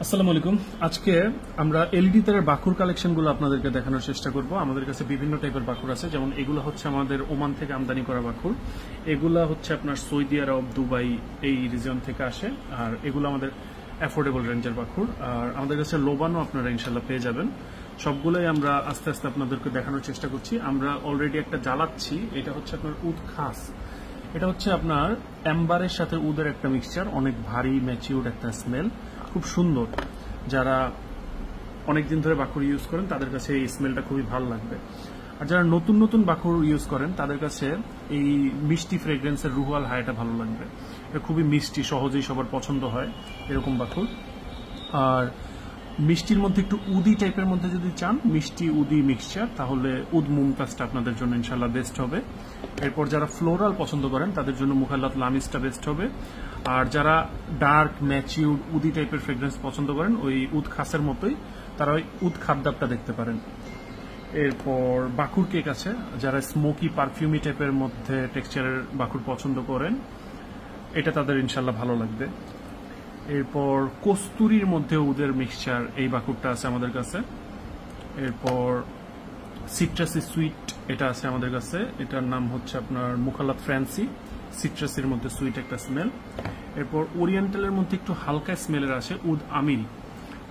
আসসালামু আলাইকুম। আজকে আমরা এলইডি তারের বাকুর কালেকশনগুলো আপনাদেরকে দেখানোর চেষ্টা করব। আমাদের কাছে বিভিন্ন টাইপের বাকুর আছে, যেমন এগুলো হচ্ছে আমাদের ওমান থেকে আমদানি করা বাকুর। এগুলা হচ্ছে আপনার সৌদি আরব, দুবাই এই রিজন থেকে আসে। আর এগুলো আমাদের অ্যাফোর্ডেবল রেঞ্জের বাকুর। আর আমাদের কাছে লোবানও আপনারা ইনশাল্লাহ পেয়ে যাবেন। সবগুলোই আমরা আস্তে আস্তে আপনাদেরকে দেখানোর চেষ্টা করছি। আমরা অলরেডি একটা জ্বালাচ্ছি, এটা হচ্ছে আপনার উদ খাস। এটা হচ্ছে আপনার অ্যাম্বারের সাথে উদের একটা মিক্সচার, অনেক ভারী ম্যাচিউর একটা স্মেল, খুব সুন্দর। যারা অনেকদিন ধরে বাকুর ইউজ করেন তাদের কাছে এই স্মেলটা খুবই ভালো লাগবে। আর যারা নতুন নতুন বাকুর ইউজ করেন তাদের কাছে এই মিষ্টি ফ্রেগ্রেন্সের রুহাল হাইটা ভালো লাগবে। এটা খুবই মিষ্টি, সহজেই সবার পছন্দ হয় এরকম বাকুর। আর মিষ্টির মধ্যে একটু উদি টাইপের মধ্যে যদি চান, মিষ্টি উদি মিক্সচার, তাহলে উদ মুমতাজটা আপনাদের জন্য ইনশাল্লাহ বেস্ট হবে। এরপর যারা ফ্লোরাল পছন্দ করেন তাদের জন্য মুখাল্লাত লামিসটা বেস্ট হবে। আর যারা ডার্ক ম্যাচিউড উদি টাইপের ফ্রেগ্রেন্স পছন্দ করেন, ওই উদ খাসের মতোই, তারা ওই উদ খাদ্দাবটা দেখতে পারেন। এরপর বাকুর কেক আছে, যারা স্মোকি পারফিউমি টাইপের মধ্যে টেক্সচারের বাকুর পছন্দ করেন, এটা তাদের ইনশাল্লাহ ভালো লাগবে। এরপর কস্তুরির মধ্যে উদের মিক্সচার, এই বাকুরটা আছে আমাদের কাছে। এরপর সিট্রাসি সুইট, এটা আছে আমাদের কাছে। এটার নাম হচ্ছে আপনার মুখালাত ফ্যান্সি। সিট্রাসির মধ্যে সুইট একটা স্মেল। এরপর ওরিয়েন্টালের মধ্যে একটু হালকা স্মেলের আছে উদ আমির।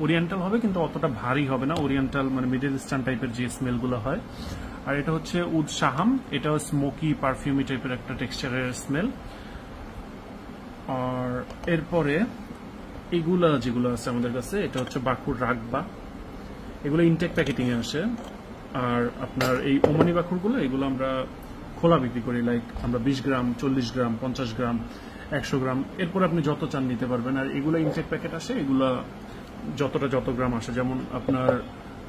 ওরিয়েন্টাল হবে কিন্তু অতটা ভারী হবে না, ওরিয়েন্টাল মানে মিডল ইস্টার্ন টাইপের যে স্মেলগুলো হয়। আর এটা হচ্ছে উদ শাহাম, এটাও স্মোকি পারফিউমি টাইপের একটা টেক্সচারের স্মেল। আর এরপরে এগুলা যেগুলো আছে আমাদের কাছে, এটা হচ্ছে বাকুর রাগবা, এগুলো ইনটেক প্যাকেটিং এ আসে। আর আপনার এই ওমানি বাকুরগুলো, এগুলো আমরা খোলা বিক্রি করি, লাইক আমরা 20 গ্রাম, 40 গ্রাম, 50 গ্রাম, 100 গ্রাম, এরপর আপনি যত চান নিতে পারবেন। আর এগুলো ইনটেক প্যাকেট আসে, এগুলা যত গ্রাম আসে, যেমন আপনার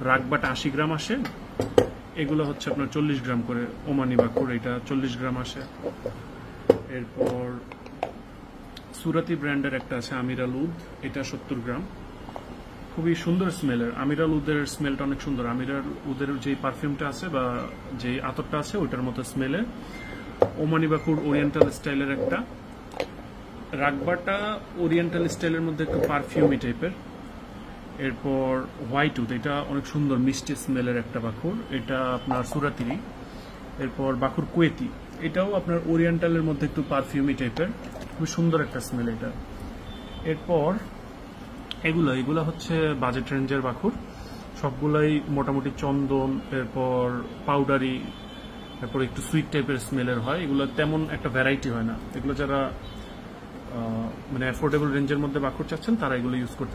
রাগবাটা 80 গ্রাম আসে, এগুলো হচ্ছে আপনার 40 গ্রাম করে ওমানি বাকুর, এটা 40 গ্রাম আসে। এরপর সুরাতি ব্র্যান্ডের একটা আছে আমিরাল উদ, এটা 70 গ্রাম, খুবই সুন্দর স্মেলের। আমিরাল উদের স্মেলটা অনেক সুন্দর। আমিরাল উদের যে পারফিউমটা আছে বা যে আতরটা আছে ওইটার মতো স্মেলের। ওমানি বাকুর ওরিয়েন্টাল স্টাইলের একটা। রাগবাটা ওরিয়েন্টাল স্টাইলের মধ্যে একটু পারফিউমি টাইপের। এরপর হোয়াইট উদ, এটা অনেক সুন্দর মিষ্টি স্মেলের একটা বাকুর, এটা আপনার সুরাতিরই। এরপর বাকুর কুয়েতি, এটাও আপনার ওরিয়েন্টালের মধ্যে একটু পারফিউমি টাইপের, খুব সুন্দর একটা স্মেল এটা। এরপর এগুলো হচ্ছে বাজেট রেঞ্জের বাকুর, সবগুলাই মোটামুটি চন্দন, এরপর পাউডারি, এরপর একটু সুইট টাইপের স্মেলের হয়। এগুলো তেমন একটা ভ্যারাইটি হয় না। এগুলো যারা মানে অ্যাফোর্ডেবল রেঞ্জের মধ্যে বাকুর চাচ্ছেন তারা এগুলো ইউজ করতে পারেন।